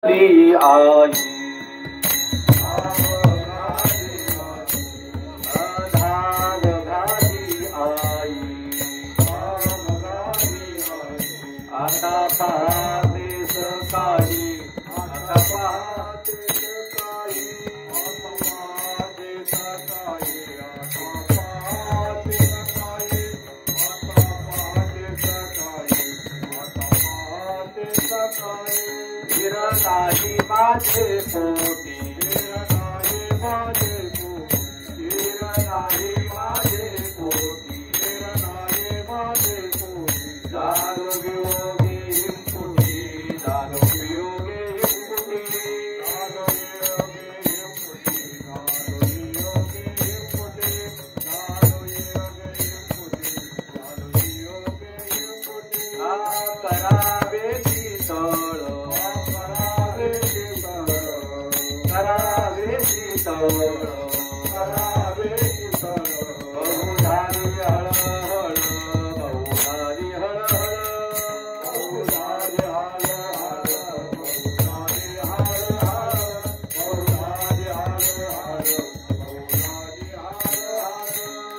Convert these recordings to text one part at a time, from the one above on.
आई धाग घाली आई आता पाहते सकाळी आता पाहते सकाळी नाही माझे पोटी नाही माझे पोटी नाही माझे पोटी नाही माझे पोटी झालो वियोगे हिमपुटी झालो वियोगे हिमपुटी झालो वियोगे हिमपुटी झालो वियोगे हिमपुटी झालो वियोगे हिमपुटी झालो वियोगे हिमपुटी करावे शीतळ करावे शीतळ करावे शीतळ बहुधारी हळहळ बहुधारी हळहळ बहुधारी हळहळ बहुधारी हळहळ बहुधारी हळहळ बहुधारी हळहळ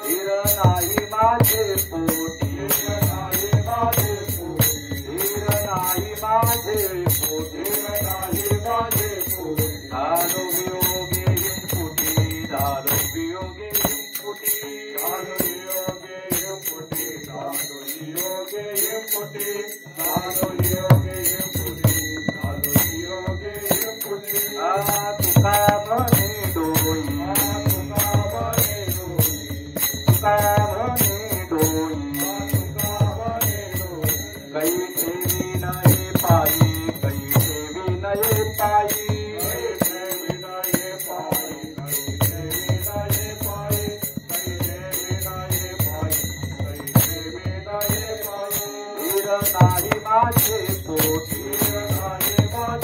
हिर नाही माझे पोटी हिर नाही माझे पोटी हिर नाही माझे पोटी हिर नाही माझे पोटी झालो वियोगे हिमपुटी झालो वियोगे हिमपुटी झालो वियोगे हिमपुटी झालो वियोगे हिमपुटी झालो वियोगे हिमपुटी झालो वियोगे हिमपुटी तुका म्हणे डोई तुका म्हणे डोई तुका म्हणे डोई तुका म्हणे डोई काही ठेवी नाही पायी काही ठेवी नाही पायी नाही माझे पोटी नाही माझे पोटी नाही माझे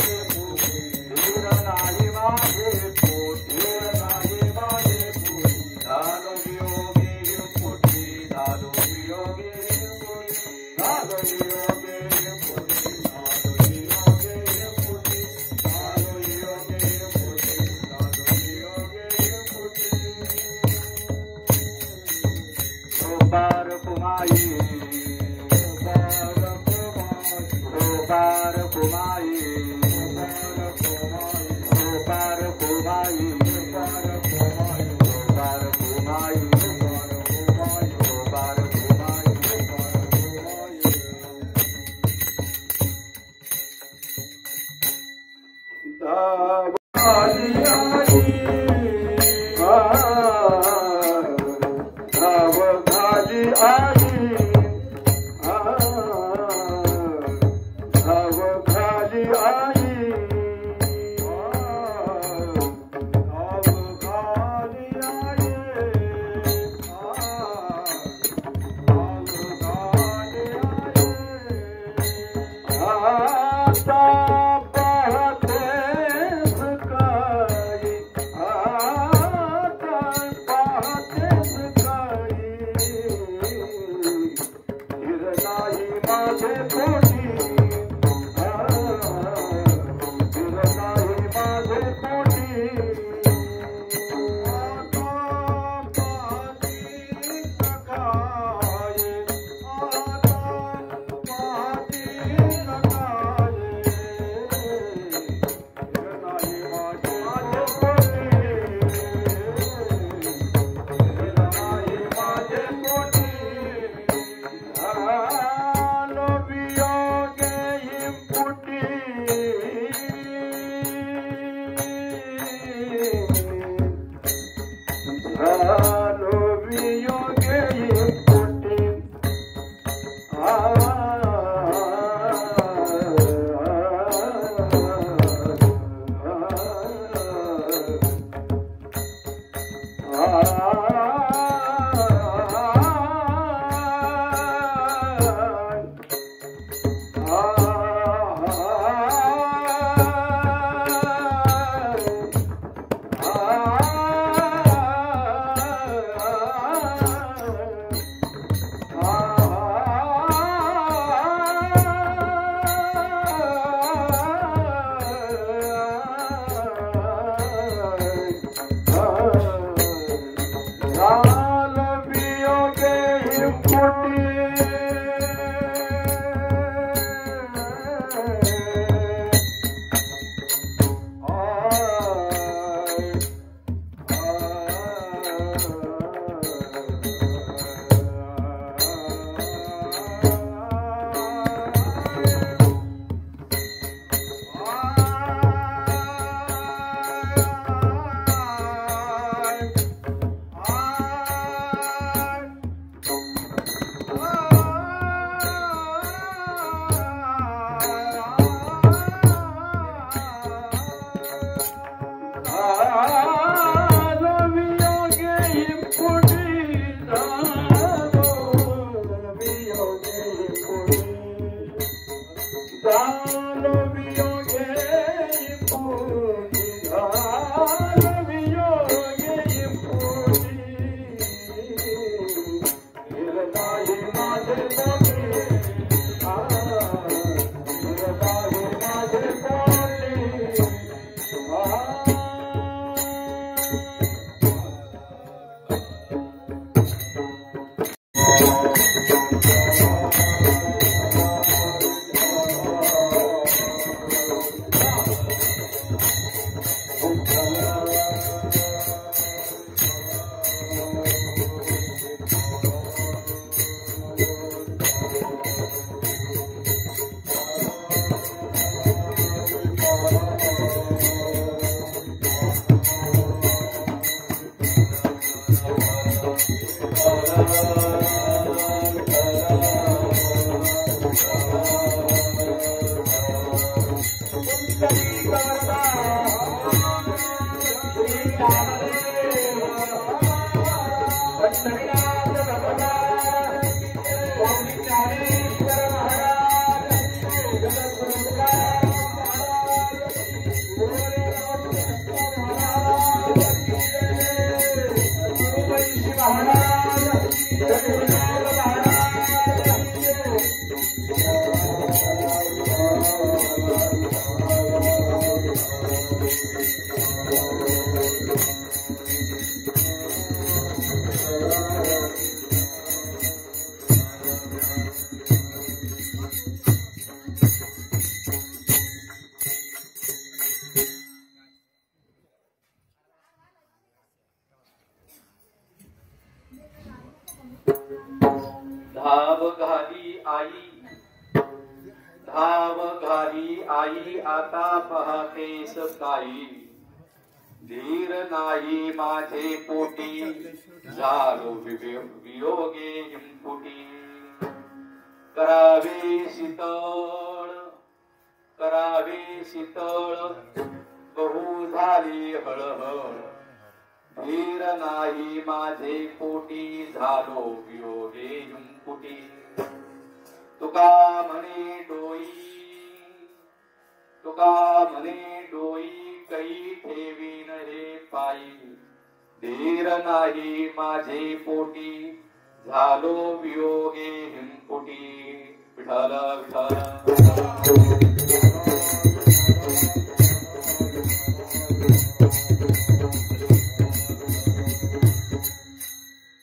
पोटी नाही माझे पोटी झालो वियोगे हिमपुटी झालो वियोगे हिमपुटी झालो वियोगे हिमपुटी झालो वियोगे हिमपुटी झालो वियोगे हिमपुटी झालो वियोगे हिमपुटी सोपार कुमाई पार कुमाई पार कुमाई पार कुमाई पार कुमाई पार कुमाई धाव घाली आई धाव घाली आई आता पाहते सकाळी धाव घाली आई आता पहातेस काही धीर नाही माझे पोटी झालो वियोगे हिमपुटी करावे शीतळ बहु झाली हळहळ धीर नाही माझे पोटी झालो वियोगे हिमपुटी तुका म्हणे डोई कै ठेवीन हे पायी धीर नाही माझे पोटी झालो वियोगे हिमपुटी विठ्ठल विठ्ठल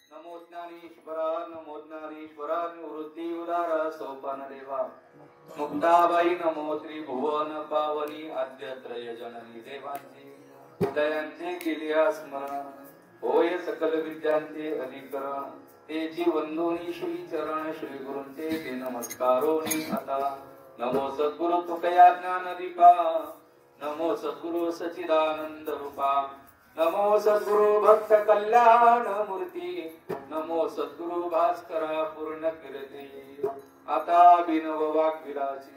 नमो ज्ञानेश्वरा निवृत्ती उदार सोपान देवा मुक्ताबाई नमो त्रिभुवन पावनी आद्यत्रय जननी देवांची दयांचे केले स्मरण होय सकल विद्यांचे अधिकरण तेची वंदोनी श्री चरण श्री गुरूंचे ते नमस्कारोनी आता नमो सद्गुरु तुकया ज्ञान दीपा नमो सद्गुरु सच्चिदानंद रूपा नमो सद्गुरु भक्त कल्याण मूर्ती नमो सद्गुरु भास्करा पूर्ण कीर्ती आता बिनव वाग्विलासी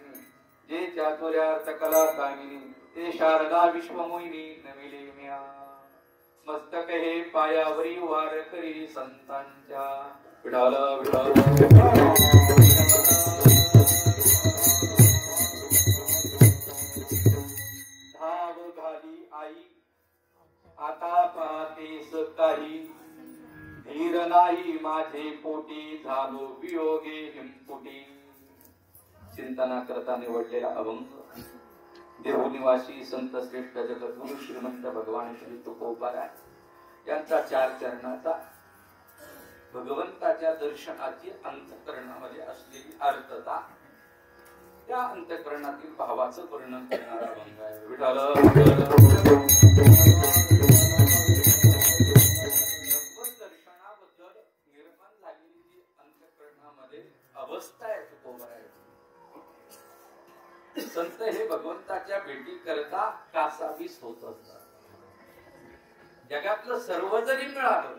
जे चातुर्यार्थ कला कामिनी ते शारदा विश्वमोहिनी नमिले म्या मस्तक हे पायावरी वार करी संतांच्या विठाल विठाल धाव घाली आई आता पाहतेस काही धीर नाही माझे पोटी झालो वियोगे हिमपुटी चिंतना करता निवडलेला अभंग देवनिवासी संत श्रेष्ठ जगद्गुरु श्रीमंत भगवान श्री तुकोबाराय यांचा 4 चरणाचा भगवंताच्या दर्शनाची अंतःकरणामध्ये असलेली अर्थता त्या अंतःकरणातील भावाचं वर्णन करणारा अभंग आहे विठाल अवस्था आहे तुकोबारायची संत हे भगवंताच्या भेटी करता कासावीस होत असतात जगातलं सर्व जरी मिळालं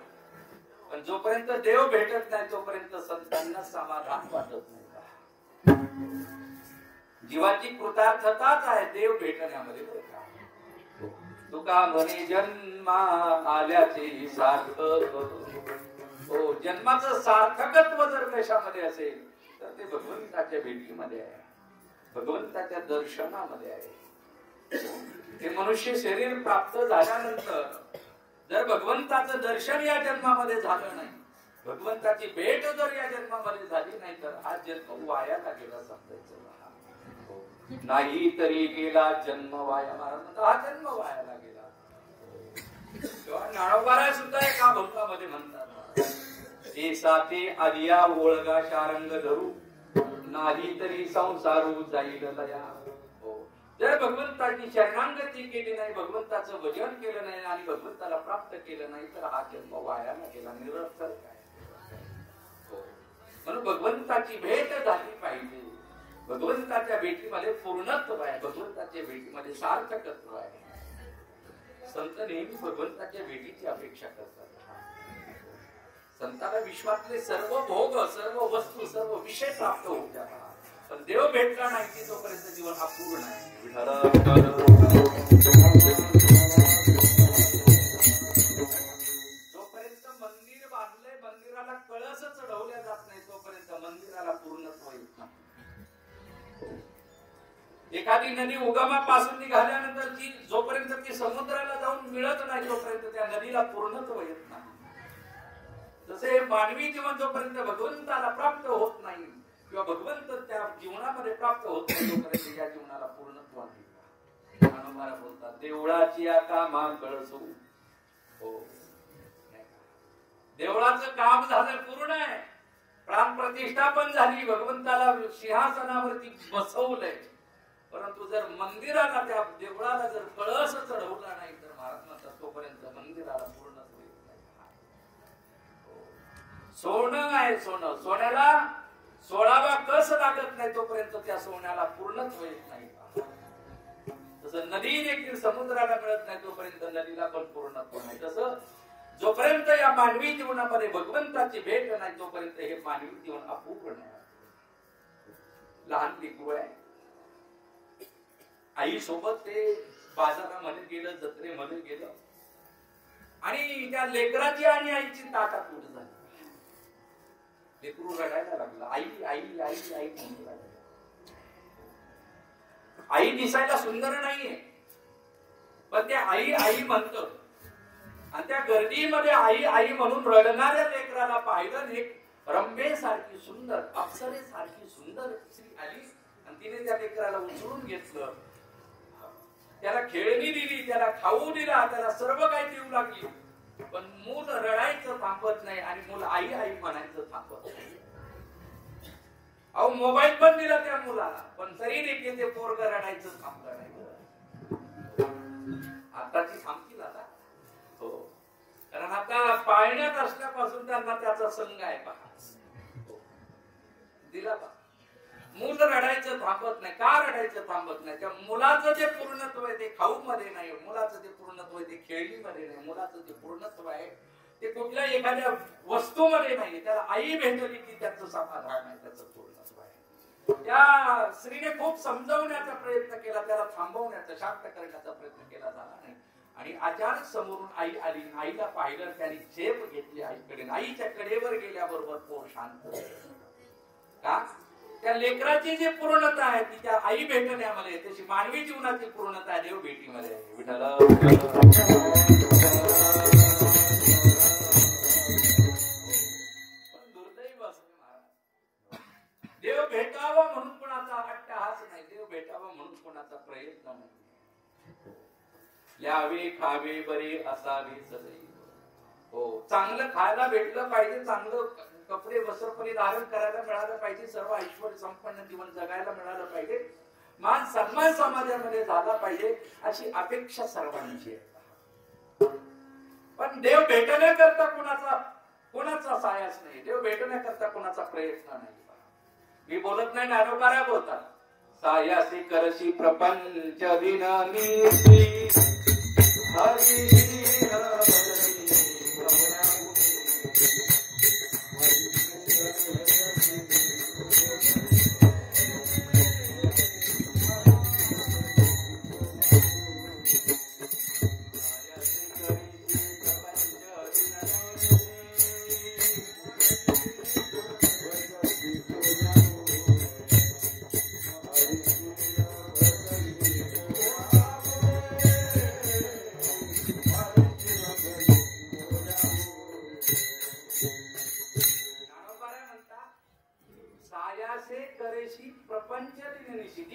पण जोपर्यंत देव भेटत नाही तोपर्यंत संतांना समाधान वाटत नाही जीवाची कृतार्थताच आहे देव भेटण्यामध्ये तुका म्हणे जन्मा आल्याचे सार्थक हो जन्माचं सार्थकत्व जर कशामध्ये असेल तर ते भगवंताच्या भेटीमध्ये आहे भगवंताच्या दर्शनामध्ये आहे ते मनुष्य शरीर प्राप्त झाल्यानंतर जर भगवंताचं दर्शन या जन्मामध्ये झालं नाही भगवंताची भेट जर या जन्मामध्ये झाली नाही तर हा जन्म वायाला गेला समजायचं नाही तरी गेला जन्म वाया महाराज हा जन्म वायाला गेला किंवा नाणोबारा सुद्धा एका भक्तामध्ये म्हणतात ते साथे आदिया ओळगा शारंग धरू नाही तरी संसारू जाईल लया जर भगवंताची शरणागती केली नाही भगवंताचं भजन केलं नाही आणि भगवंताला प्राप्त केलं नाही तर हा जन्म वायाला गेला निरर्थक आहे म्हणून भगवंताची भेट झाली पाहिजे भगवंताच्या भेटीमध्ये पूर्णत्व आहे भगवंताच्या भेटीमध्ये सार्थकत्व आहे संत नेहमी भगवंताच्या भेटीची अपेक्षा करतात संताला विश्वातले सर्व भोग सर्व वस्तू सर्व विषय प्राप्त होऊ द्या पण देव भेटला नाही की तोपर्यंत जीवन अपूर्ण आहे. जोपर्यंत मंदिर बांधलंय, मंदिराला कळस चढवल्या जात नाही तोपर्यंत मंदिराला पूर्णत्व येत नाही. एखादी नदी उगमापासून निघाल्यानंतर ती जोपर्यंत ती समुद्राला जाऊन मिळत नाही तोपर्यंत त्या नदीला पूर्णत्व येत नाही. तसे मानवी जीवन जोपर्यंत भगवंताला प्राप्त होत नाही किंवा भगवंत त्या जीवनामध्ये प्राप्त होत नाही तोपर्यंत या जीवनाला पूर्णत्व नाही. हनुमान बोलतात देवळाची आता मान कळसू. हो, देवळाचं काम झालं, पूर्ण आहे. प्राण प्रतिष्ठा पण झाली, भगवंताला सिंहासनावरती बसवलंय. परंतु जर मंदिराला, त्या देवळाला जर कळस चढवला नाही तर महाराज म्हणतात तोपर्यंत मंदिराला पूर्णत्व येत नाही. सोनं आहे, सोनं, सोन्याला 16वा कस लागत नाही तोपर्यंत त्या सोन्याला पूर्णत्व येत नाही. तसं नदी देखील समुद्राला मिळत नाही तोपर्यंत नदीला पण पूर्णत्व नाही. तसं जोपर्यंत या मानवी जीवनामध्ये भगवंताची भेट नाही तोपर्यंत हे मानवी जीवन अपूर्ण आहे. लहान लेकरू आहे, आई सोबत ते बाजारामध्ये गेलं, जत्रेमध्ये गेलं आणि त्या लेकराची आणि आईची ताटातूट झाली. लेकरू रडायला लागला, आई आई आई आई म्हणून लागला. आई दिसायला सुंदर नाहीये पण ते आई आई म्हणतो. आणि त्या गर्दीमध्ये आई आई म्हणून रडणाऱ्या लेकराला पाहिलं, एक रंभेसारखी सुंदर, अप्सरेसारखी सुंदर स्त्री आली आणि तिने त्या लेकराला उचलून घेतलं, त्याला खेळणी दिली, त्याला खाऊ दिला, त्याला सर्व काही देऊ लागली. पण मूल रडायचं थांबत नाही आणि मूल आई आई म्हणायचं थांबत नाही. अहो, मोबाईल पण दिला त्या मुलाला पण तरी देखील ते पोरग रडायचं थांबलं नाही. आताची थांबतील आता. हो, कारण आता पाळण्यात असल्यापासून त्यांना त्याचा संग आहे. पहा, दिला पहा. मूल रडायचं थांबत नाही. का रडायचं थांबत नाही? त्या मुलाचं जे पूर्णत्व आहे ते खाऊ मध्ये नाही, मुलाचं जे पूर्णत्व आहे ते खेळणीमध्ये नाही, मुलाचं जे पूर्णत्व आहे ते कुठल्या एखाद्या वस्तूमध्ये नाही. त्याला आई भेटली की त्याचं समाधान आहे, त्याचं पूर्णत्व आहे. त्या स्त्रीने खूप समजवण्याचा प्रयत्न केला, त्याला थांबवण्याचा, शांत करण्याचा प्रयत्न केला झाला नाही. आणि अचानक समोरून आई आली, आईला पाहिलं, त्याने झेप घेतली आईकडे. आईच्या कडेवर गेल्याबरोबर पोर शांत. का? त्या लेकराची जी पूर्णता आहे ती त्या आई भेटण्यामध्ये, त्याची मानवी जीवनाची पूर्णता देव भेटीमध्ये आहे. विठ्ठल पण दुर्दैव असते महाराज, देव भेटावा म्हणून कोणाचा अट्टहास नाही, देव भेटावा म्हणून कोणाचा प्रयत्न नाही. ल्यावे खावे बरे असावे सदैव. हो, चांगलं खायला भेटलं पाहिजे, चांगलं कपडे वस्त्र परिधान करायला मिळालं पाहिजे, सर्व ऐश्वर्य संपन्न जीवन जगायला मिळालं पाहिजे, मान सन्मान समाजामध्ये झाला पाहिजे, अशी अपेक्षा सर्वांची आहे. पण देव भेटण्याकरता कोणाचा सायास नाही, देव भेटण्याकरता कोणाचा प्रयत्न नाही. मी बोलत नाही, नारोकारा बोलतात. सायासी करशी प्रपंच विनमी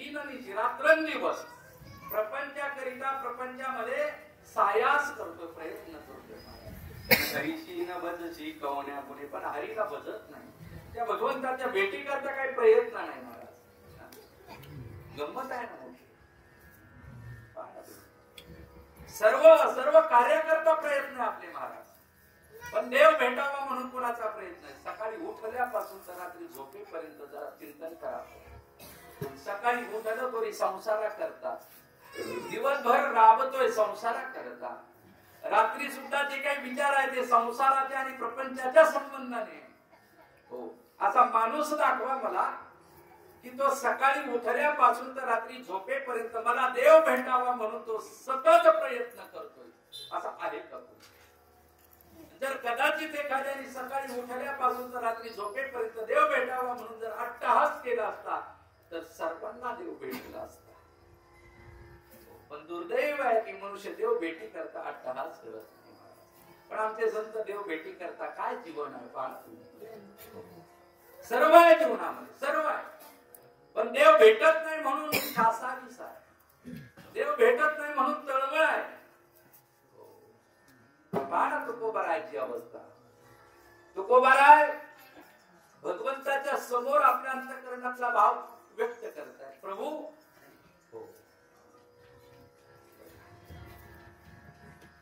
हरी रात्रंदिवस प्रपंचाकरिता प्रपंचामध्ये सायास करतो, प्रयत्न करतो. हरीशी न भजशी कवण्या पुढे, पण हरीला भजत नाही. त्या भगवंताच्या भेटी करता काही प्रयत्न नाही महाराज. गंमत आहे ना. सर्व कार्याकरता प्रयत्न आपले महाराज, पण देव भेटावा म्हणून कुणाचा प्रयत्न आहे. सकाळी उठल्यापासून तर रात्री झोपेपर्यंत जरा चिंतन करावं. सकाळी उठलं तरी संसारा करता, दिवसभर राबतोय संसारा करता, रात्री सुद्धा जे काही विचार आहे ते संसाराच्या आणि प्रपंचाच्या संबंधाने. हो, असा माणूस दाखवा मला की तो सकाळी उठल्यापासून तर रात्री झोपेपर्यंत मला देव भेटावा म्हणून तो सतत प्रयत्न करतोय, असा आहे का? जर कदाचित एखाद्याने सकाळी उठल्यापासून तर रात्री झोपेपर्यंत देव भेटावा म्हणून जर अट्टहास केला असता तर सर्वांना देव भेटला असता. पण दुर्दैव आहे की मनुष्य देव भेटी करता अट्टहास करत नाही. पण आमचे संत देव भेटी करता काय जीवन आहे पहा. सर्व आहे जीवनामध्ये, सर्व आहे, पण देव भेटत नाही म्हणून कासावीस आहे, देव भेटत नाही म्हणून तळमळ आहे. पहा ना तुकोबारायची अवस्था. तुकोबाराय भगवंताच्या समोर आपल्या अंतःकरणातला भाव व्यक्त करताय. प्रभू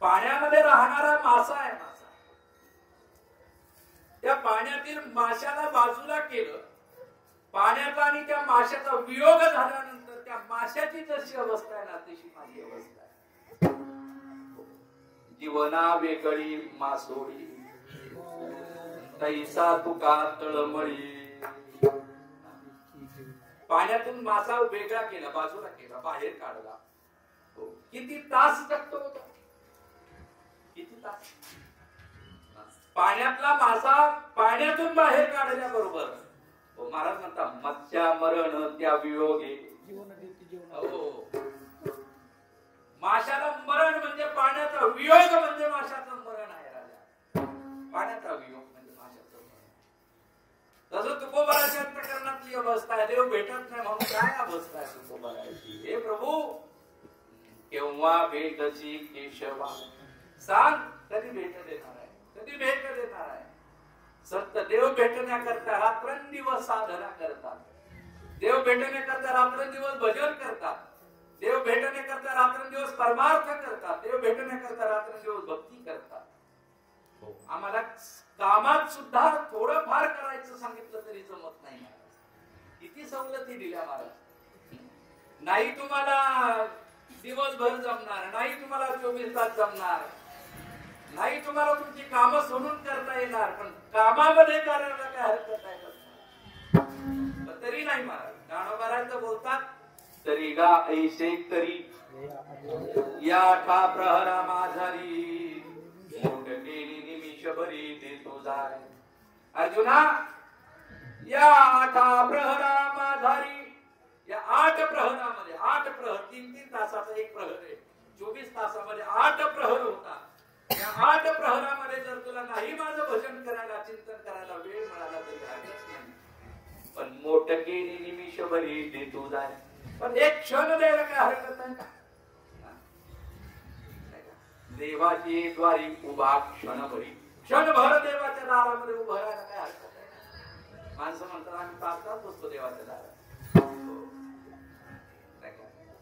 पाण्यामध्ये राहणारा मासा आहे, मासा. त्या पाण्यातील माशाला बाजूला केलं, पाण्याचा आणि त्या माशाचा वियोग झाल्यानंतर त्या माशाची जशी अवस्था आहे ना तशी माझी अवस्था आहे. जीवना वेगळी मासोळी तैसा तुका तळमळी. पाण्यातून मासा वेगळा केला, बाजूला केला, बाहेर काढला. किती तास जगतो होता, किती तास. पाण्यातला मासा पाण्यातून बाहेर काढल्याबरोबर महाराज म्हणतात मत्स्या मरण त्या वियोगे. माशाला मरण म्हणजे पाण्याचा वियोग म्हणजे माशाचं मरण आहे राजा. पाण्याचा वियोग म्हणजे माशाचं मरण. तसं तुकोबाराच्या अंतःकरणातली अवस्था आहे. देव भेटत नाही म्हणून काय अवस्था आहे तुकोबाराची. हे प्रभू केव्हा भेटची केशवा, सांग कधी भेट देणार आहे, कधी भेट देणार आहे. संत देव भेटण्याकरता रात्रंदिवस साधना करतात, देव भेटण्याकरता रात्रंदिवस भजन करतात, देव भेटण्याकरता रात्रंदिवस परमार्थ करतात, देव भेटण्याकरता रात्रंदिवस भक्ती करतात. आम्हाला कामात सुद्धा थोडं फार करायचं सांगितलं तरी जमत नाही. किती सवलती दिल्या महाराज. नाही तुम्हाला दिवसभर जमणार, नाही तुम्हाला 24 तास जमणार, नाही तुम्हाला तुमची कामं सोडून करता येणार, पण कामामध्ये करायला काय हरकत आहे. तरी नाही महाराज. ज्ञानोबारायचं बोलतात तरी गा ऐसे तरी या ठा प्रहरा माझारी मोठ केली निमिषभरी ते तुझाय. अर्जुना या 8 प्रहरा माझारी, या 8 प्रहरामध्ये 8 प्रहर, 3-3 तासाचा एक प्रहर आहे. 24 तासामध्ये 8 प्रहर होता. या 8 प्रहरामध्ये जर तुला नाही माझं भजन करायला, चिंतन करायला वेळ मिळाला तरी हरकत नाही, पण मोठके निमिषभरी ते तू जाय. पण एक क्षण द्यायला काय हरकत आहे का. देवाची द्वारी उभा क्षणभरी, क्षणभर देवाच्या दारामध्ये उभं राहायला काय हरकत आहे. माणसं म्हणतात आम्ही 5 तास बसतो देवाच्या दारात.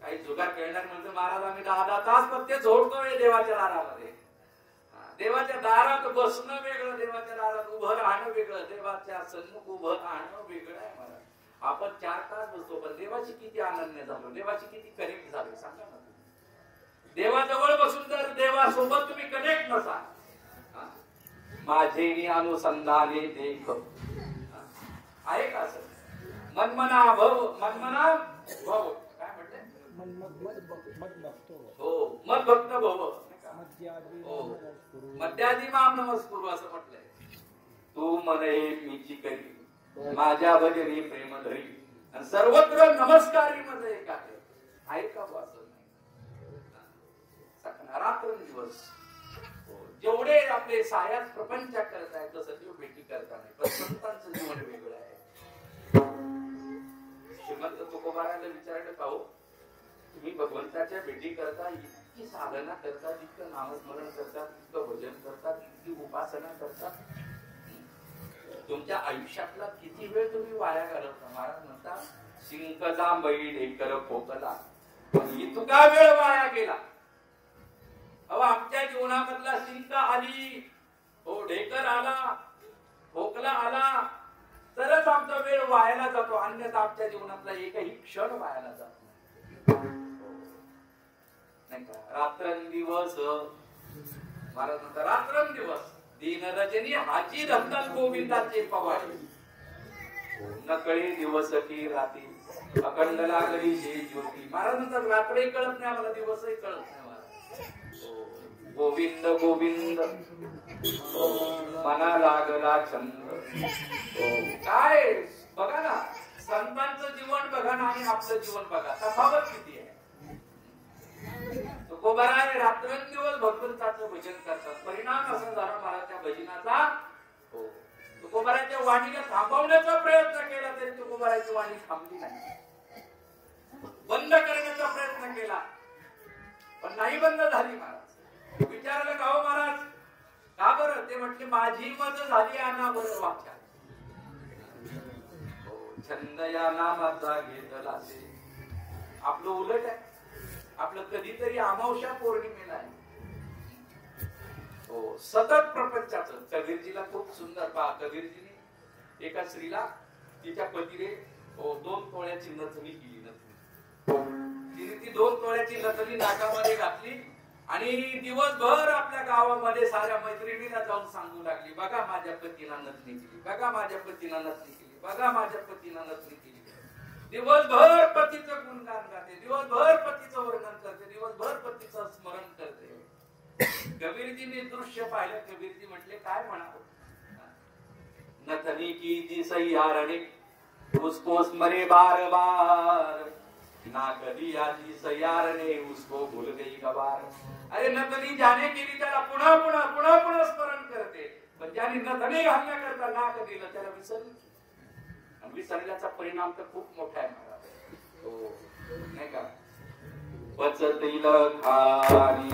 काही जुगार खेळणार म्हणजे महाराज आम्ही 10 तास फक्त झोडतोय देवाच्या दारामध्ये. देवाच्या दारात बसणं वेगळं, देवाच्या दारात उभं राहणं वेगळं, देवाच्या सन्मुख उभं राहणं वेगळं आहे महाराज. आपण 4 तास बसतो, पण देवाची किती अनन्य झालो, देवाची किती कनेक्ट झालो सांगा ना. देवाजवळ बसून जर देवासोबत तुम्ही कनेक्ट नसा, माझे अनुसंधाने देख आहे का असं. मनमना भव, मनमना भव काय म्हटले, हो मद भक्त भव, मध्याजी माम नमस्कुरु असं म्हटलंय. तू मने मीची करी माझ्या भजनी प्रेम धरी, आणि सर्वत्र नमस्कारी मध्ये एक आहे का असं नाही. रात्रंदिवस जेवढे आपले सायात प्रपंच करताय तसं जीव भेटी करता नाही. पण संतांचं जीवन वेगळं आहे. श्रीमंत तुकोबाराला विचारलं का हो, तुम्ही भगवंताच्या भेटी करता, इतकी साधना करतात, इतकं नामस्मरण करतात, इतकं भजन करतात, इतकी उपासना करतात, तुमच्या आयुष्यातला किती वेळ तुम्ही वाया घालवता. महाराज म्हणतात शिंक जांभई ढेकर खोकला, इतका वेळ वाया गेला. अहो आमच्या जीवनामधला शिंक आली, हो ढेकर आला, खोकला आला तरच आमचा वेळ वायाला जातो, अन्यथा आमच्या जीवनातला एकही क्षण वायाला जातो नाही का. रात्रंदिवस महाराज म्हणतात रात्रंदिवस दिन रजनी हाची रत्न गोविंदाचे पवाडे, नकळे दिवस की रात्री अखंड लागली शे ज्योती. महाराजांचा रात्रही कळत नाही आम्हाला, दिवसही कळत नाही मला. गोविंद गोविंद मना लागला छंद. काय बघा ना, संतांचं जीवन बघा ना आणि आपलं जीवन बघा, तफावत किती आहे. तुकोबाराय रात्रंदिवस भगवंताचं भजन करतात. परिणाम असा झाला मला त्या भजनाचा. तुकोबाराच्या वाणीला थांबवण्याचा प्रयत्न केला तरी तुकोबाराची वाणी थांबली नाही. बंद करण्याचा प्रयत्न केला पण नाही बंद झाली. महाराज विचारलं का हो महाराज का बरं? ते म्हटले माझी मत झाली आना बरं वाचा. छंद या नामाचा घेतला असे. आपलं उलट आहे. आपलं कधीतरी अमावस्या पौर्णिमेला आहे. हो सतत प्रपंचाचं. कबीरजीला खूप सुंदर पहा. कबीरजीने एका स्त्रीला तिच्या पतीने 2 तोळ्याची नथनी केली. तिने ती 2 तोळ्याची नथनी नाकामध्ये घातली आणि दिवसभर आपल्या गावामध्ये साऱ्या मैत्रिणीला जाऊन सांगू लागली, बघा माझ्या पतीला नथनी केली, बघा माझ्या पतीला नथनी केली, बघा माझ्या पतीला नथनी केली. दिवसभर पतीचं गुणगान गाते, दिवसभर पतीचं वर्णन करते, दिवसभर पतीचं स्मरण करते. कबीरजीने दृश्य पाहिलं. कबीरजी म्हटले काय म्हणावं. नथनी की जी सैयारणे उसको स्मरे बार बार, ना कभी आजी सैयारने उसको भूल गई गबार. अरे नथनी ज्याने केली त्याला पुन्हा पुन्हा पुन्हा पुन्हा स्मरण करते, पण ज्याने नथनी घालण्याकरता ना कधीला त्याला विसरली. विसरल्याचा परिणाम तर खूप मोठा आहे महाराज. हो नाही का. बचतील खाणी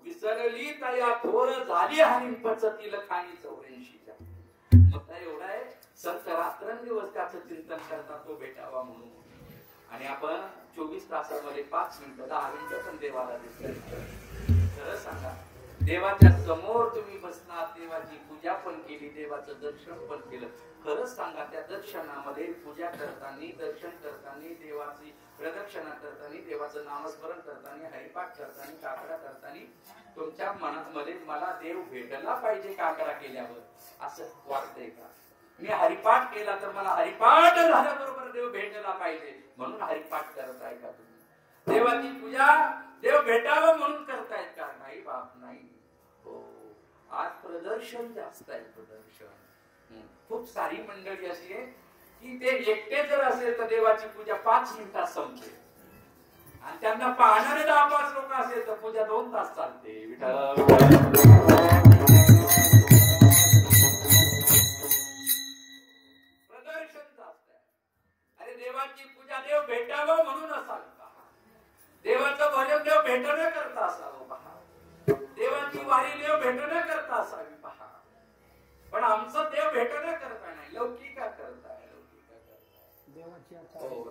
विसरली तया थोर झाली हानी पचतील खाणी 84च्या. मग एवढा आहे संत रात्रंदिवस त्याचं चिंतन करतात तो भेटावा म्हणून. आणि आपण 24 तासामध्ये 5 मिनिटं 10 मिनिटं पण देवाला देतो. खरं सांगा देवाच्या समोर तुम्ही बसणार, देवाची पूजा पण केली, देवाचं दर्शन पण केलं. खरंच सांगा त्या दर्शनामध्ये पूजा करताना, दर्शन करताना, देवाची प्रदक्षिणा करताना, देवाचं नामस्मरण करताना, हरिपाठ करताना, काकडा करताना तुमच्या मनामध्ये मला देव भेटला पाहिजे काकडा केल्यावर असं वाटतंय का? मी हरिपाठ केला तर मला हरिपाठ झाल्याबरोबर देव भेटला पाहिजे म्हणून हरिपाठ करत आहे का तुम्ही? देवाची पूजा देव भेटावं म्हणून करतायत का? नाही बाप नाही. हो आज प्रदर्शन जास्त आहे. प्रदर्शन खूप सारी मंडळी अशी आहे की ते एकटे जर असेल तर देवाची पूजा 5 मिनिटात संपते आणि त्यांना पाहणारे 10-5 लोक असेल तर पूजा 2 तास चालते. प्रदर्शन जास्त आहे. अरे देवाची पूजा देव भेटावं म्हणून असावी पहा. देवाचं भजन देव भेटण्या करता असावं पहा. देवाची वारी देव भेटण्या करता असावी पहा. पण आमचं देव भेटण्या करता नाही, लौकिका करताय.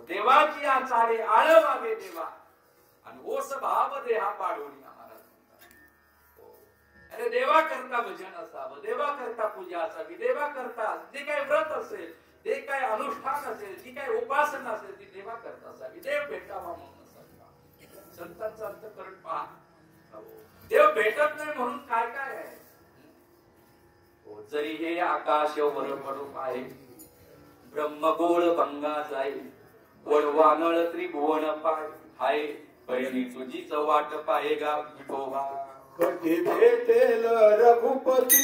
देवाची आचारे आळवावे देवा आणि ओस भाव देहा पाडोनी आम्हाला. अरे देवा करता भजन असावं, देवा करता पूजा असावी, देवा करता जे काही व्रत असेल, जे काही अनुष्ठान असेल, जी काही उपासना असेल ती देवा करता असावी. देव भेटावा म्हणून असावी. संतांचा अंतःकरण पहा. देव भेटत नाही म्हणून काय काय आहे. जरी हे आकाश वर पडू आहे, ब्रह्मगोळ भंगा जाई, वडवानळ त्रिभुवन पाय हाय, पहिली तुझीच वाट पाहेगा विठोबा. कधी भेटेल रघुपती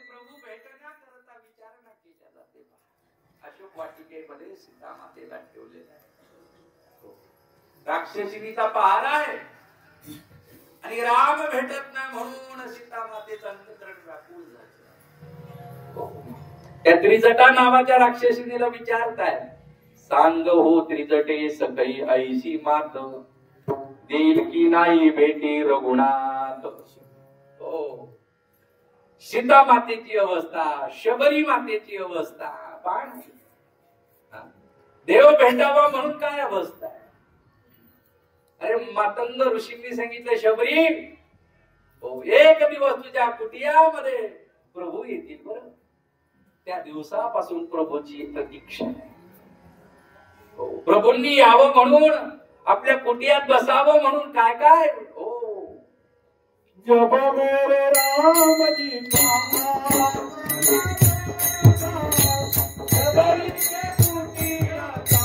प्रभू भेटण्याकरता विचारणा केल्या जाते. अशोक वाटिकेमध्ये सीता मातेला ठेवलेला आहे. राक्षसिनीचा पहारा आहे आणि राम भेटत नाही म्हणून सीता मातेचं अंतःकरण व्याकुळ झालं. त्या त्रिजटा नावाच्या राक्षसिनीला विचारताय, सांग हो त्रिजटे सखई ऐशी मात, देईल की नाही भेटी रघुनाथ. हो, सीता मातेची अवस्था, शबरी मातेची अवस्था, देव भेटावा म्हणून काय अवस्था आहे. अरे मातंग ऋषींनी सांगितलं, शबरी हो एक दिवस तुझ्या कुटियामध्ये प्रभू येतील बरं. त्या दिवसापासून प्रभूची प्रतीक्षा आहे. प्रभूंनी यावं म्हणून, आपल्या कुटियात बसावं म्हणून काय काय. हो, जब मेरे राम जी का शबरी के कुटिया का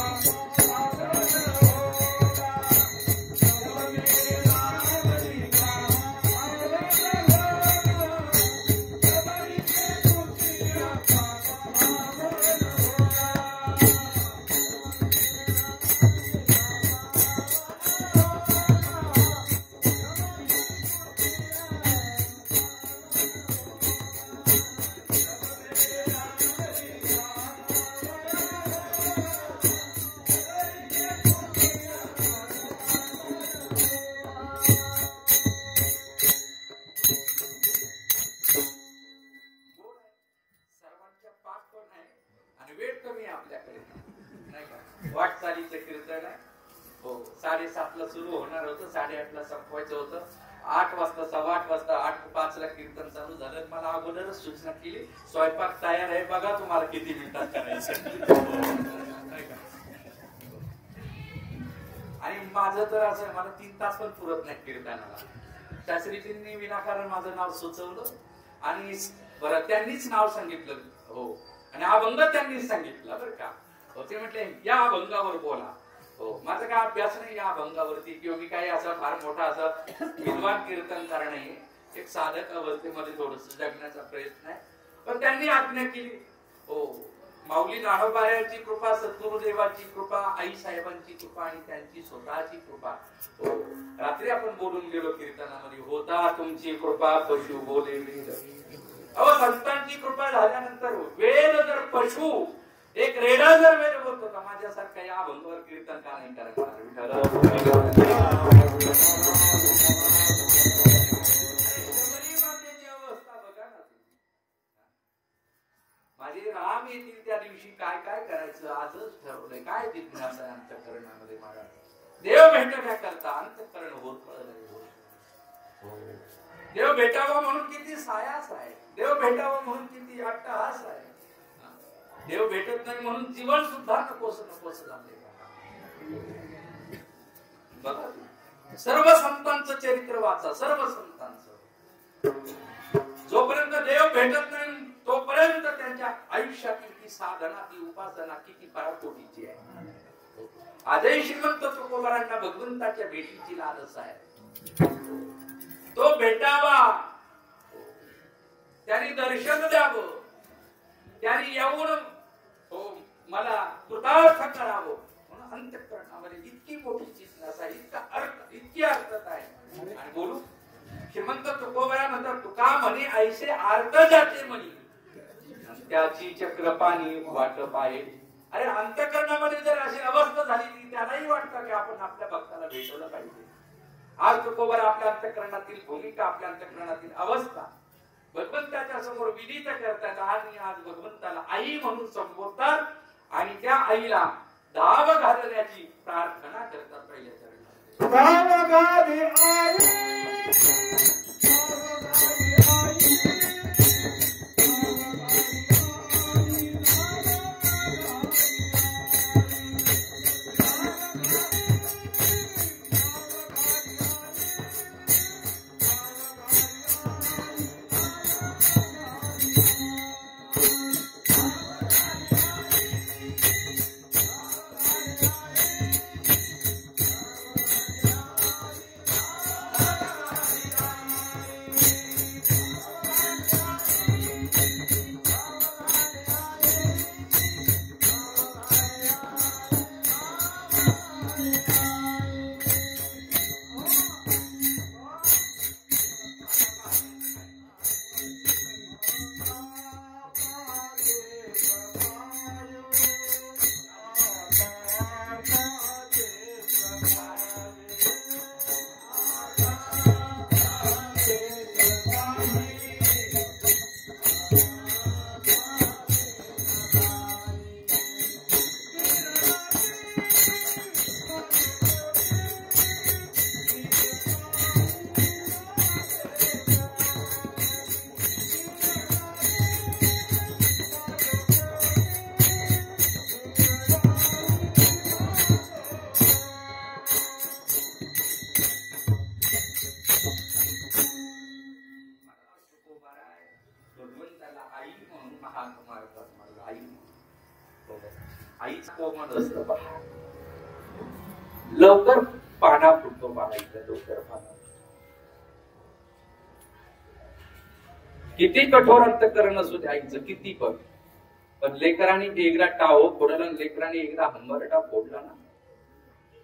वाटचालीचं कीर्तन आहे. हो, 7:30 सुरू होणार होतं, 8:30 संपवायचं होतं. 8 वाजता, 8:15 वाजता, 8:05 कीर्तन चालू झालं. मला अगोदरच सूचना केली, स्वयंपाक तयार आहे, बघा तुम्हाला किती मिनिटात करायचं. आणि माझं तर असं, मला 3 तास पण पुरत नाही कीर्तनाला. शास्त्रीजींनी विनाकारण माझं नाव सुचवलं आणि बरं त्यांनीच नाव सांगितलं. हो, आणि अभंग त्यांनीच सांगितलं बरं का. ते म्हटले या अभंगावर बोला. हो, माझा काय अभ्यास नाही या अभंगावरती, किंवा मी काही असा फार मोठा असं विद्वान कीर्तनकार नाही. एक साधक अवस्थेमध्ये थोडस जगण्याचा प्रयत्न आहे. पण त्यांनी आज्ञा केली. हो, माऊली नाडोबाऱ्यांची कृपा, सद्गुरुदेवाची कृपा, आई साहेबांची कृपा आणि त्यांची स्वतःची कृपा. हो, रात्री आपण बोलून गेलो कीर्तनामध्ये, होता तुमची कृपा पशु बोले वेद. अहो, संतांची कृपा झाल्यानंतर वेद जर पशु, एक रेडा जर वेद बोलतो का, माझ्यासारखा या अभंगावर कीर्तन का नाही करणार. अवस्था बघा ना. माझे राम येतील त्या दिवशी काय काय करायचं आजच ठरवलंय. काय जिज्ञासा आहे अंतःकरणामध्ये माझा. देव भेटण्याकरता अंतःकरण होत. देव भेटावा म्हणून किती सायास आहे. देव भेटावा म्हणून किती अट्टहास आहे. देव भेटत नाही म्हणून जीवन सुद्धा नकोस नकोस झाले. बघा, सर्व संतांचं चरित्र वाचा. सर्व संतांचं जोपर्यंत देव भेटत नाही तोपर्यंत त्यांच्या आयुष्यातील ती साधना, ती उपासना किती पराकोटीची आहे. आजही श्रीमंत तुकोबारांना भगवंताच्या भेटीची लालस आहे. तो भेटावा, त्यांनी दर्शन द्यावं, त्यांनी येऊन हो मला कृतार्थ करावं म्हणून अंतःकरणामध्ये इतकी मोठी जिज्ञासा, इतका अर्थ, इतकी अर्थता आहे. आणि बोलू श्रीमंत तुकोबरा म्हणतात, तुका म्हणे ऐसे अर्थ जाते म्हणे त्याची चक्रपाणी वाट पाहे. अरे अंतःकरणामध्ये जर अशी अवस्था झाली की त्यालाही वाटतं की आपण आपल्या भक्ताला भेटवलं पाहिजे. आज तुकोबरा आपल्या अंतःकरणातील भूमिका, आपल्या अंतःकरणातील अवस्था भगवंताच्या समोर विदित करतात. आणि आज भगवंताला आई म्हणून संबोधतात आणि त्या आईला धाव घालण्याची प्रार्थना करतात. पहिल्या मन असतं पहा. लवकर पाना फुटतो पाहायचं, लवकर पाना. किती कठोर अंतःकरण असू द्यायचं, किती पण लेकरांनी एकदा टाहो फोडला, लेकरांनी एकदा हंबरटा फोडला ना,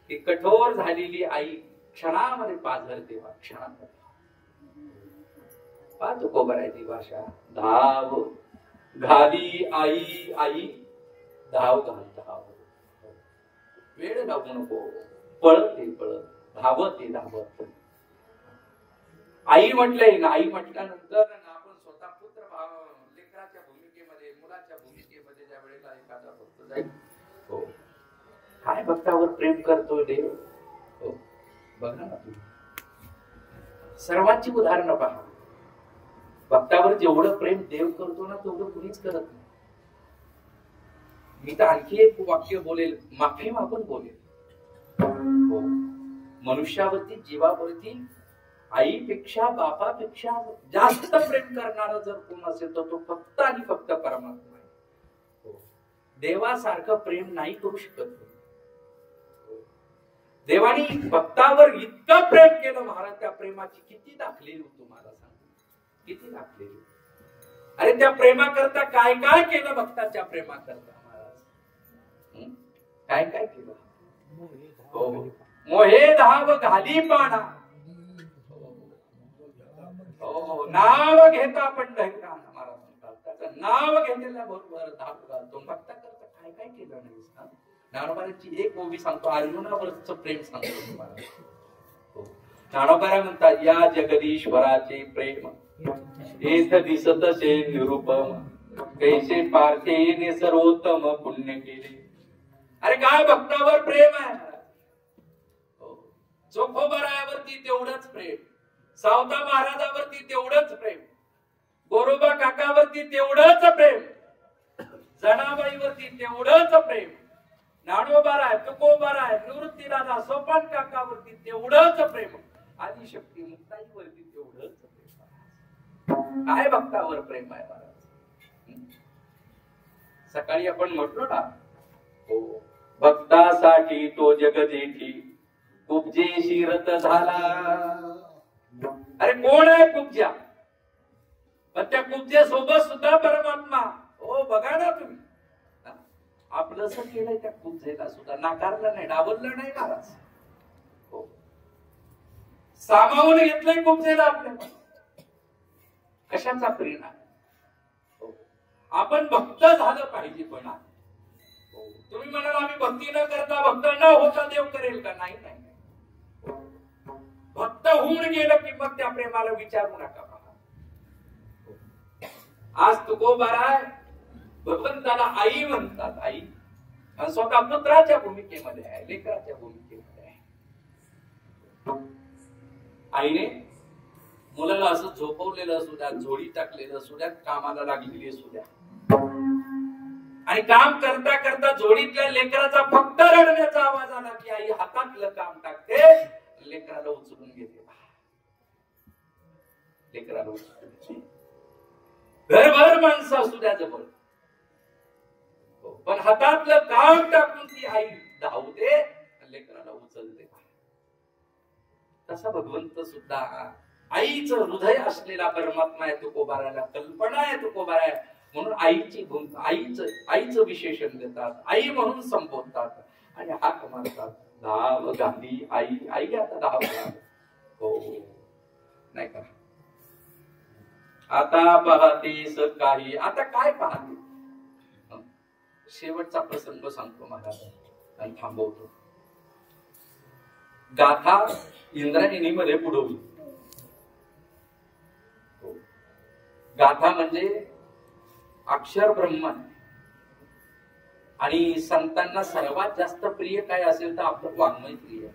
ती कठोर झालेली आई क्षणामध्ये पाझरते. क्षणामध्ये पाहतो कोबरायची भाषा. धाव घाली आई आई, धाव घाल धाव. वेळ लागू नको, पळते पळत, धावते धावत. आई म्हटलंय ना, आई म्हटल्यानंतर आपण स्वतः पुत्र भाव लेकराच्या भूमिकेमध्ये, मुलाच्या भूमिकेमध्ये ज्या वेळेला एखादा भक्त जाईल, हो काय भक्तावर प्रेम करतोय देव. हो बघा ना तुम्ही, सर्वांची उदाहरणं पहा. भक्तावर जेवढं प्रेम देव करतो ना, तेवढं कुणीच करत नाही. मी तर आणखी एक वाक्य बोलेल, माफी मागून बोलेल. हो, मनुष्यावरती, जीवावरती आईपेक्षा बापापेक्षा जास्त प्रेम करणारा जर कोण असेल तर तो फक्त आणि फक्त परमात्मा आहे. देवासारखं प्रेम नाही करू शकत. देवानी भक्तावर इतकं प्रेम केलं महाराज, त्या प्रेमाची किती दाखलेली तुम्हाला सांगतो, किती दाखलेली. अरे त्या प्रेमाकरता काय काय केलं भक्ताच्या प्रेमाकरता महाराज, काय काय केलं. हो, मोहे धाव घाली पाना, हो नाव घेता पंढरीला महाराज म्हणतात. त्याचं नाव घेतलेल्या बरोबर धाव घालतो. भक्ता करता काय काय केलं नाही. ज्ञानोबाची एक ओवी सांगतो, अर्जुनावरच प्रेम सांगतो तुम्हाला. ज्ञानोबा म्हणतात, या जगदीश्वराचे प्रेम हेच दिसत से निरुपम, कैसे पार्थेने सर्वोत्तम पुण्य केले. अरे काय भक्तावर प्रेम आहे. चोखोबरायावरती तेवढंच प्रेम, सावता महाराजावरती तेवढंच प्रेम, गोरोबा काकावरती तेवढंच प्रेम, जनाबाईवरती तेवढंच प्रेम, ज्ञानोबाराय, तुकोबाराय, निवृत्तीदादा, सोपान काकावरती तेवढंच प्रेम, आदिशक्ती मुक्ताईवरती तेवढंच प्रेम. काय भक्तावर प्रेम आहे महाराज. सकाळी आपण म्हटलो ना, हो भक्तासाठी तो जगदेठी कुब्जेशी रत झाला. अरे कोण आहे कुब्जा, पण त्या कुब्जे सोबत सुद्धा परमात्मा. हो बघा ना तुम्ही, आपलं असं केलंय त्या कुब्जेला सुद्धा, नाकारलं नाही, डावललं नाही महाराज. हो सामावून घेतलंय कुब्जेला आपल्या. कशाचा परिणाम. हो आपण भक्त झालं पाहिजे. पण तुम्ही म्हणाल आम्ही भक्ती न करता, भक्त न होता देव करेल का. नाही नाही, भक्त होऊन गेलं की मग त्या प्रेमाला विचारू नका. आज तुकोबाराय भगवंताला आई म्हणतात, आई, आणि स्वतः पुत्राच्या भूमिकेमध्ये आहे, लेकराच्या भूमिकेमध्ये आहे. आईने मुलाला असं झोपवलेलं असू द्या, झोडी टाकलेलं असू द्या, कामाला लागलेली असू द्या, आणि काम करता करता झोडीतल्या लेकराचा फक्त रडण्याचा आवाज आला की आई हातातलं काम टाकते, लेकराला उचलून घेते. लेकराला उचलून घेते. घरभर माणसं असू द्या जवळ, पण हातातलं काम टाकून ती आई धावते, लेकराला उचलते. तसा भगवंत सुद्धा आईचं हृदय असलेला परमात्मा आहे. तुकोबाराला कल्पना आहे तुकोबारा, म्हणून आईचं विशेषण देतात, आई म्हणून संबोधतात आणि हाक मारतात, धाव गांधी आई आई. आता धाव हो नाही का. आता पाहतेस काही, आता काय पाहते. शेवटचा प्रसंग सांगतो महाराज आणि थांबवतो. गाथा इंद्रायणीमध्ये बुडवली. गाथा म्हणजे अक्षर ब्रह्मन, आणि संतांना सर्वात जास्त प्रिय काय असेल तर आपलं वाङ्मय प्रिय.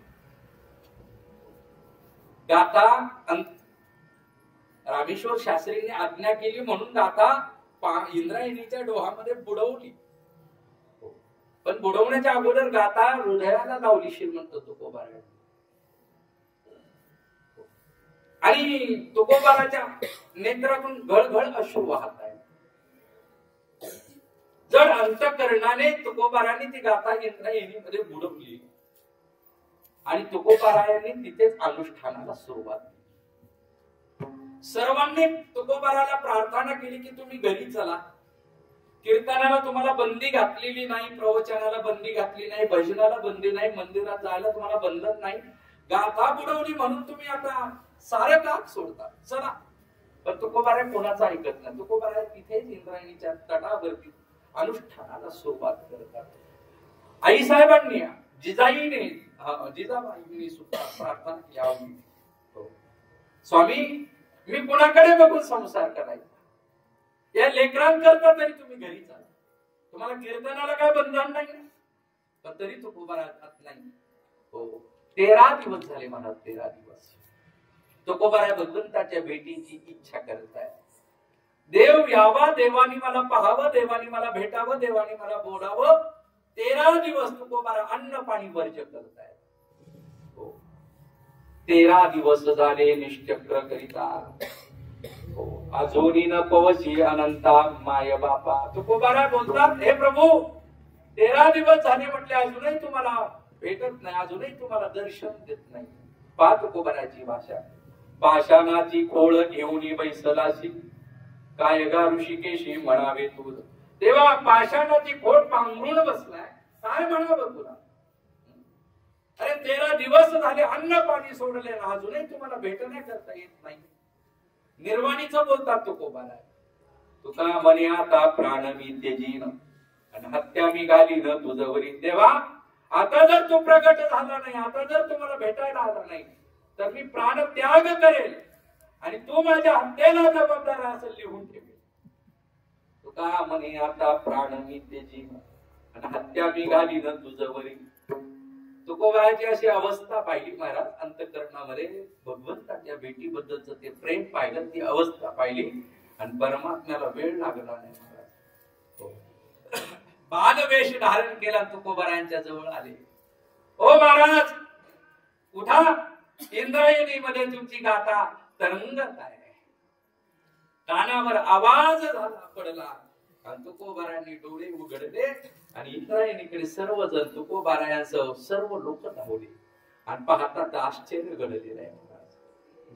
गाथा रामेश्वर शास्त्रीने आज्ञा केली म्हणून गाथा इंद्रायणीच्या डोहामध्ये बुडवली. पण बुडवण्याच्या अगोदर गाथा हृदयाला लावली श्रीमंत तुकोबारा. आणि तुकोबाराच्या नेत्रातून घळघळ अश्रू वाहत आहे. उजड अंतःकरणाने तुकोबारांनी ती गाथा इंद्रायणीमध्ये बुडवली आणि तुकोबारायांनी तिथेच अनुष्ठानाला सुरुवात केली. सर्वांनी तुकोबाराला प्रार्थना केली की तुम्ही घरी चला. कीर्तनाला तुम्हाला बंदी घातलेली नाही, प्रवचनाला बंदी घातली नाही, भजनाला बंदी नाही, मंदिरात जायला तुम्हाला बंधन नाही. गाथा बुडवली म्हणून तुम्ही आता सारं काम सोडता, चला. पण तुकोबारा कोणाचं ऐकत नाही. तुकोबारा तिथेच इंद्रायणीच्या तटावरती अनुष्ठानाला सुरुवात करतात. आई साहेबांनी जिजाईने जिजाबाईंनी सुद्धा प्रार्थना केली, स्वामी मी कुणाकडे बघून संसार करायचा, या लेकरांकरता तरी तुम्ही घरी चाला. तुम्हाला कीर्तनाला काय बंधन नाही, पण तरी तुकोबारा जात नाही. हो, 13 दिवस झाले मला, 13 दिवस तुकोबारा भगवंताच्या भेटीची इच्छा करत आहे. देव यावा, देवानी मला पाहावं, देवानी मला भेटावं, देवानी मला बोलावं. 13 दिवस तुकोबारा अन्न पाणी वर्ज करत आहे. 13 दिवस झाले निश्चक्र करिता, अजूनी न पवशी अनंता माय बापा. तुकोबारा बोलतात, हे प्रभू 13 दिवस झाले म्हटले, अजूनही तुम्हाला भेटत नाही, अजूनही तुम्हाला दर्शन देत नाही. पहा तुकोबाराची भाषा, पाषाणाची खोळ घेऊन बैसलाशी, काय गा ऋषिकेशी म्हणावे तू. तेव्हा पाषाणाची खोळ पांघरून बसलाय, काय म्हणावं तुला. अरे 13 दिवस झाले अन्न पाणी सोडले ना, अजूनही तुम्हाला भेटण्या करता येत नाही. निर्वाणीचं बोलतात तुकोबारा. तुका म्हणे आता प्राण मी त्यजीन आणि हत्या मी घालीन तुझवरी. देवा आता जर तू प्रगट झाला नाही, आता जर तुम्हाला भेटायला आला नाही, तर मी प्राण त्याग करेल आणि तू माझ्या हत्येला जबाबदार असं लिहून ठेवेल. तुका म्हणे आता प्राण मी त्यजीन आणि हत्या मी घालीन तुझवरी. तुकोबाराची अशी अवस्था पाहिली महाराज, अंतःकरणामध्ये भगवंताच्या भेटीबद्दलचं ते प्रेम पाहिलं, ती अवस्था पाहिली आणि परमात्म्याला वेळ लागला नाही महाराज. बालवेश धारण केला, तुकोबारांच्या जवळ आले. ओ महाराज उठा, इंद्रायणीमध्ये तुमची गाथा तरंगत आहे. कानावर आवाज झाला पडला आणि तुकोबारांनी डोळे उघडले आणि इंद्रायणीकडे सर्वजण तुकोबारायांसह सर्व लोक धावले आणि पाहतात आश्चर्य घडलेलं आहे.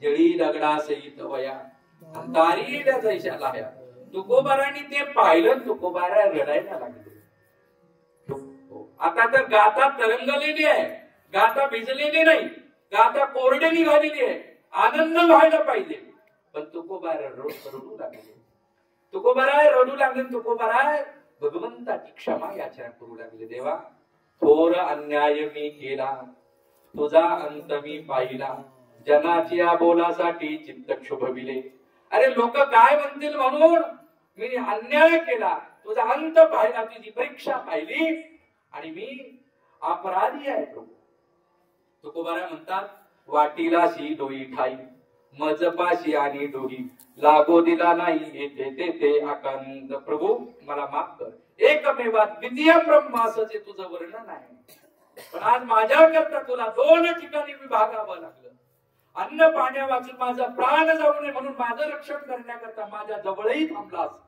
जळी दगडा सहित वया तारीड्या जैशा लाया. तुकोबारांनी ते पाहिलं, तुकोबारा रडायला लागले. आता तर गाथा तरंगलेली आहे, गाथा भिजलेली नाही, गाथा कोरडी निघालेली आहे, आनंद व्हायला पाहिजे. पण तुकोबारा रडू लागले. तुकोबारा रडू लागले. तुकोबारा भगवंताची क्षमा याचना करू लागले. देवा थोर अन्याय मी केला, तुझा अंत मी पाहिला, जनाची या बोलासाठी चित्त क्षोभविले. अरे लोक काय म्हणतील म्हणून मी अन्याय केला, तुझा अंत पाहिला, तुझी परीक्षा पाहिली आणि मी अपराधी आहे प्रभू. तुकोबारा म्हणतात, वाटीलाशी डोई ठाई, मजपाशी आणि डोही, लागो दिला नाही येथे तेथे आकांत. प्रभू मला माफ कर, एकमेवा द्वितीय ब्रह्मासचे तुझं वर्णन आहे. पण आज माझ्या करता तुला 2 ठिकाणी विभागावं लागलं. अन्न पाण्या वाचून माझा प्राण जाऊ नये म्हणून माझं रक्षण करण्याकरता माझ्या जवळही थांबलास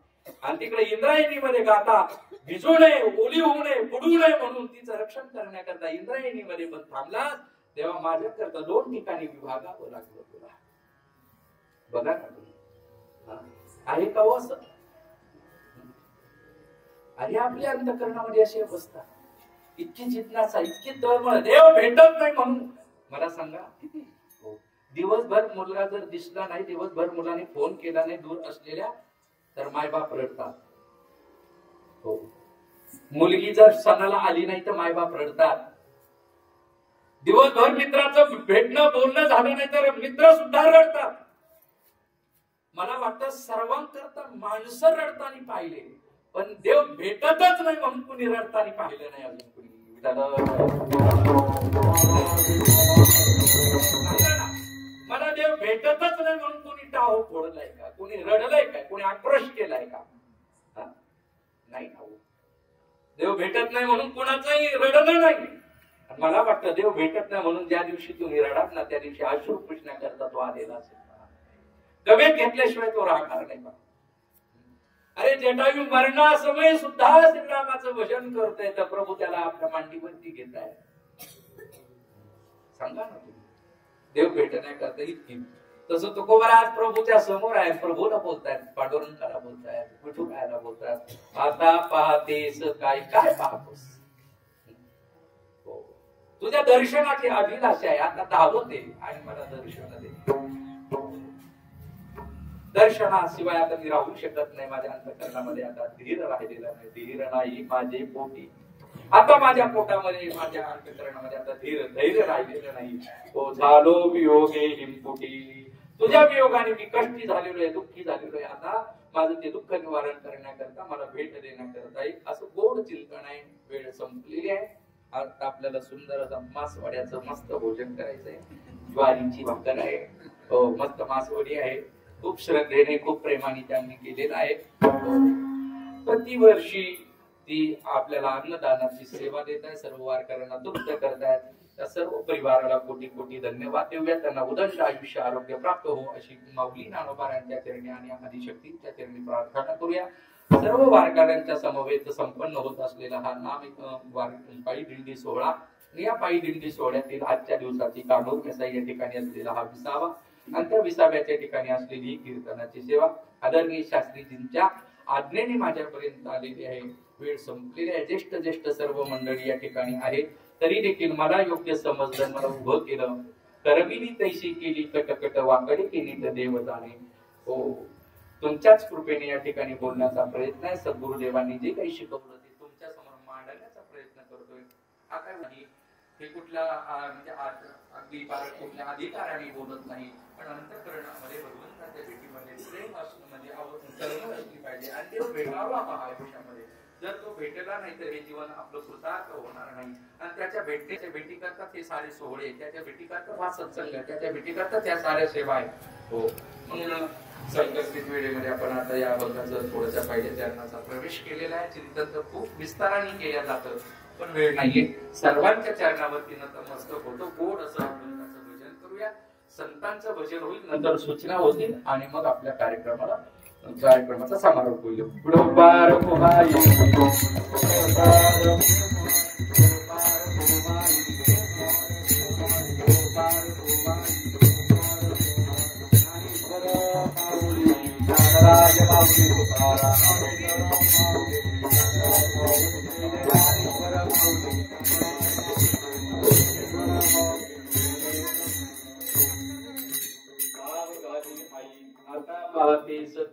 आणि तिकडे इंद्रायणीमध्ये गाथा भिजू नये, ओली होऊ नये, बुडू नये म्हणून तिचं रक्षण करण्याकरता इंद्रायणीमध्ये पण थांबलास. तेव्हा माझ्या करता 2 ठिकाणी विभागावं लागलं तुला. बघा ना आहे का असं? आणि आपल्या अंतःकरणामध्ये अशी अवस्था, इतकी जिज्ञासा, इतकी तळमळ, देव भेटत नाही म्हणून. मला सांगा, दिवसभर मुलगा जर दिसला नाही, दिवसभर मुलाने फोन केला नाही दूर असलेल्या, तर मायबाप रडतात. हो, मुलगी जर सणाला आली नाही तर मायबाप रडतात. दिवसभर मित्राचं भेटणं बोलणं झालं नाही तर मित्र सुद्धा रडतात. मला वाटतं सर्वांकरता माणसं रडताना पाहिले, पण देव भेटतच नाही म्हणून कुणी रडताना पाहिलं नाही अजून कुणी. मला देव भेटतच नाही म्हणून कोणी टाहो फोडलाय का, कोणी रडलाय का, कोणी आक्रोश केलाय का? नाही. देव भेटत नाही म्हणून कोणाचंही रडलं नाही. मला वाटतं देव भेटत नाही म्हणून ज्या दिवशी तुम्ही रडाल ना, त्या दिवशी अश्रू पुसण्याकरता तो आलेला असेल. गवेत घेतल्याशिवाय तो राहणार नाही. अरे जटायू मरणासमयी सुद्धा श्रीरामाचं भजन करतोय तर प्रभू त्याला आपल्या मांडीवरती घेत आहे. सांगा ना तुम्ही, देव भेटण्याकरता इतकी. तसं तुकोबा आज प्रभूच्या समोर आहे, प्रभूला बोलतायत, पांडुरंगाला बोलतायत, विठुरायाला बोलतायत. आता पाहतेस काय काय पाहतोस, तुझ्या दर्शनाची अभिलाषा आहे, आता धावते आणि मला दर्शन दे. दर्शनाशिवाय आता मी राहू शकत नाही. माझ्या अंतःकरणामध्ये आता धीर राहिलेला नाही. धीर नाही माझे पोटी, आता माझ्या पोटामध्ये माझ्या अंतःकरणामध्ये आता धैर्य राहिलेलं नाही. तो झालो वियोगे हिमपुटी, तुझ्या वियोगाने मी कष्टी झालेलो आहे, दुःखी झालेलो आहे. आता माझं ते दुःख निवारण करण्याकरता, मला भेट देण्याकरता असं गोड चिंतन आहे. वेळ संपलेली आहे. आता आपल्याला सुंदर असं मासवड्याचं मस्त भोजन करायचंय. ज्वारीची भाकर आहे, मस्त मासवडी आहे. खूप श्रद्धेने खूप प्रेमाने त्यांनी केलेलं आहे. प्रतिवर्षी ती आपल्याला अन्नदानाची सेवा देत आहे. सर्व वारकऱ्यांना तृप्त करतायत. त्या सर्व परिवाराला कोटी कोटी धन्यवाद देऊया. त्यांना उदंड आयुष्य आरोग्य प्राप्त हो अशी माऊली ज्ञानोबारांच्या चरणी आणि आदिशक्तींच्या चरणी प्रार्थना करूया. सर्व वारकऱ्यांच्या समवेत संपन्न होत असलेला हा नाम पायी दिंडी सोहळा, या पायी दिंडी सोहळ्यातील आजच्या दिवसाची कानूर मेसाई या ठिकाणी असलेला हा 20वा आणि त्या 20व्याच्या ठिकाणी असलेली कीर्तनाची सेवा आदरणीय शास्त्रीजींच्या आज्ञेने माझ्यापर्यंत आलेली आहे. वेळ संपलेली आहे. ज्येष्ठ सर्व मंडळी या ठिकाणी आहे. तरी देखील मला योग्य समजलं, मला उभं केलं. करविनी तैशी केली कटकट वाकडे केली तर देव जाणे. हो, तुमच्याच कृपेने या ठिकाणी बोलण्याचा प्रयत्न आहे. सद्गुरुदेवांनी जे काही शिकवलं ते तुमच्या समोर मांडण्याचा प्रयत्न करतोय. हा काय नाही हे कुठला म्हणजे अगदी कुठल्या अधिकाराने बोलत नाही, पण अंतःकरणामध्ये भगवंताच्या भेटीमध्ये प्रेम असणं म्हणजे करुणा असली पाहिजे. आणि ते भेटावा पहा आयुष्यामध्ये. जर तो भेटला नाही तर हे जीवन आपलं कृतार्थ होणार नाही. आणि त्याच्या भेटी करतात हे सारे सोहळे, त्याच्या भेटी करतात हा सत्संग, त्याच्या भेटी करतात त्या साऱ्या सेवा आहेत. हो, म्हणून संकल्पित वेळेमध्ये आपण आता या बंधाचं थोड्याशा पहिल्या चरणाचा प्रवेश केलेला आहे. चिंतन तर खूप विस्ताराने केलं जातं, पण वेळ नाहीये. सर्वांच्या चरणावरती नतमस्तक होतो. गोड असं भगवंताचं भजन करूया. संतांचं भजन होईल, नंतर सूचना होतील आणि मग आपल्या कार्यक्रमाचा समारोप होईल.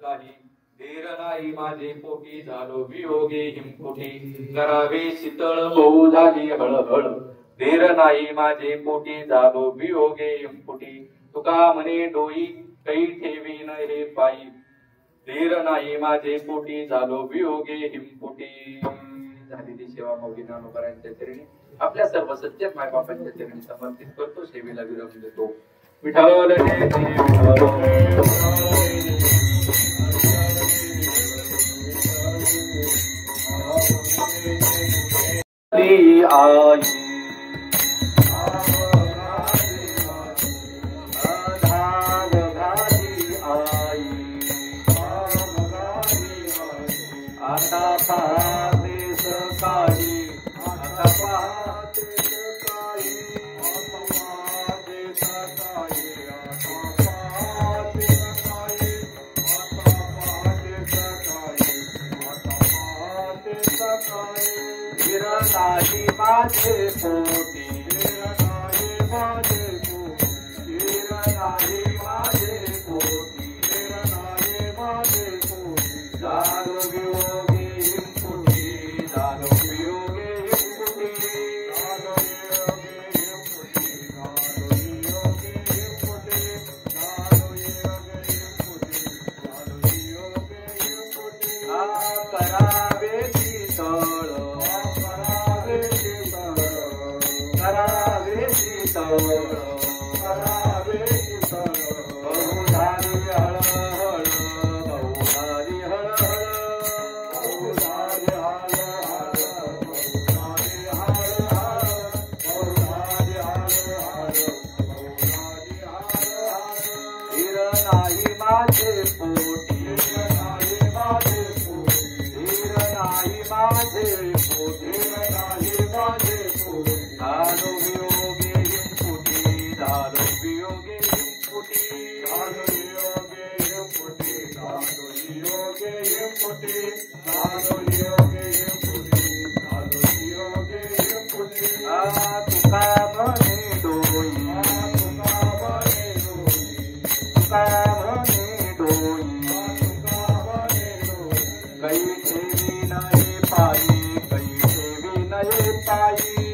काही धीर नाही माझे पोटी, झालो वियोगे हिमकुटी. करावे शीतळ होऊ झाली हळहळ, धीर नाही माझे पोटी, झालो वियोगे हिमकुटी. तुका म्हणे डोई काही ठेवी न हे पायी, धीर नाही माझे पोटी, झालो वियोगे हिमकुटी. झालेली सेवा माऊली ज्ञानोबारांच्या चरणी आपल्या सर्व सज्जन मायबापांच्या चरणी समर्पित करतो. सेवेला विराम देतो. विठ्ठल आई आता पाहते सकाळी, आता पाहते सकाळी, नाही माझे पोटी, नाही माझे पोटी, नाही माझे पोटी, नाही माझे पोटी. झालो वियोगे हिमकुटी, झालो वियोगे हिमकुटी, झालो वियोगे हिमकुटी, झालो वियोगे हिमकुटी, झालो वियोगे हिमकुटी, झालो वियोगे हिमकुटी. करावे शीतळ, करावे शीतळ, करावे शीतळ, बहु झाली हळहळ, बहु झाली हळहळ, बहु झाली हळहळ, बहु झाली हळहळ, बहु झाली हळहळ, बहु झाली हळहळ. धीर नाही माझे पोटी, धीर नाही माझे पोटी, योगे पुटी तुका म्हणे डोई काही ठेवी नये पायी काही ठेवी नये पायी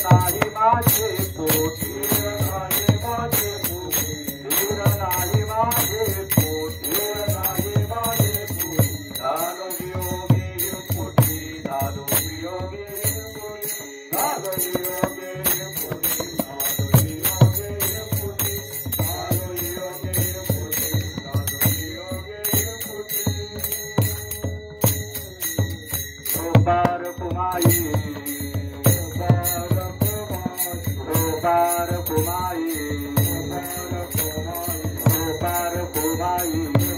नाही माझे पोटी नाही माझे पोटी नाही माझे पोटी नाही माझे पोटी झालो वियोगे पोटी झालो वियोगे पोटी झालो वियोगे पोटी झालो वियोगे पोटी झालो वियोगे पोटी झालो वियोगे पोटी पार कुमाई पार कुमाई